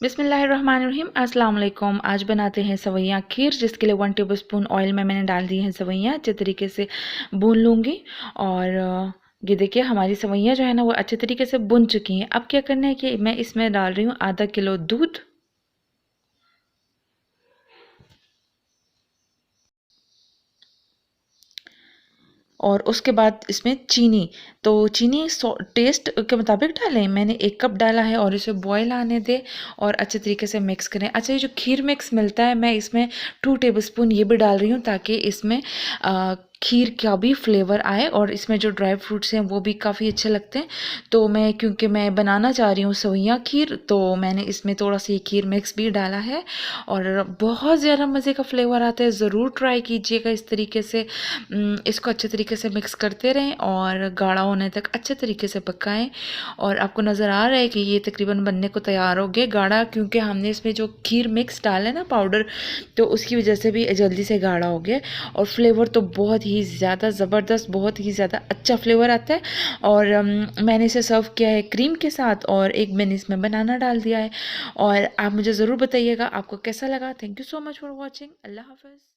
बिस्मिल्लाहिर्रहमानिर्रहीम अस्सलाम वालेकुम। आज बनाते हैं सवैयाँ खीर, जिसके लिए 1 टेबलस्पून ऑयल में मैंने डाल दी हैं सवैयाँ। अच्छे तरीके से भून लूँगी और ये देखिए हमारी सवैयाँ जो है ना वो अच्छे तरीके से भुन चुकी हैं। अब क्या करना है कि मैं इसमें डाल रही हूँ आधा किलो दूध और उसके बाद इसमें चीनी। तो चीनी टेस्ट के मुताबिक डालें। मैंने 1 कप डाला है और इसे बॉयल आने दें और अच्छे तरीके से मिक्स करें। अच्छा, ये जो खीर मिक्स मिलता है मैं इसमें 2 टेबलस्पून ये भी डाल रही हूँ ताकि इसमें खीर का भी फ्लेवर आए और इसमें जो ड्राई फ्रूट्स हैं वो भी काफ़ी अच्छे लगते हैं। तो मैं क्योंकि मैं बनाना चाह रही हूँ सवैयाँ खीर, तो मैंने इसमें थोड़ा सा ये खीर मिक्स भी डाला है और बहुत ज़्यादा मज़े का फ्लेवर आता है। ज़रूर ट्राई कीजिएगा इस तरीके से। इसको अच्छे तरीके से मिक्स करते रहें और गाढ़ा होने तक अच्छे तरीके से पकाएं। और आपको नज़र आ रहा है कि ये तकरीबन बनने को तैयार हो गया गाढ़ा, क्योंकि हमने इसमें जो खीर मिक्स डाला है ना पाउडर, तो उसकी वजह से भी जल्दी से गाढ़ा हो गया। और फ्लेवर तो बहुत ही ज़्यादा ज़बरदस्त, बहुत ही ज़्यादा अच्छा फ्लेवर आता है। और मैंने इसे सर्व किया है क्रीम के साथ और एक मैंने इसमें बनाना डाल दिया है। और आप मुझे ज़रूर बताइएगा आपको कैसा लगा। Thank you so much for watching. अल्लाह हाफ़िज़।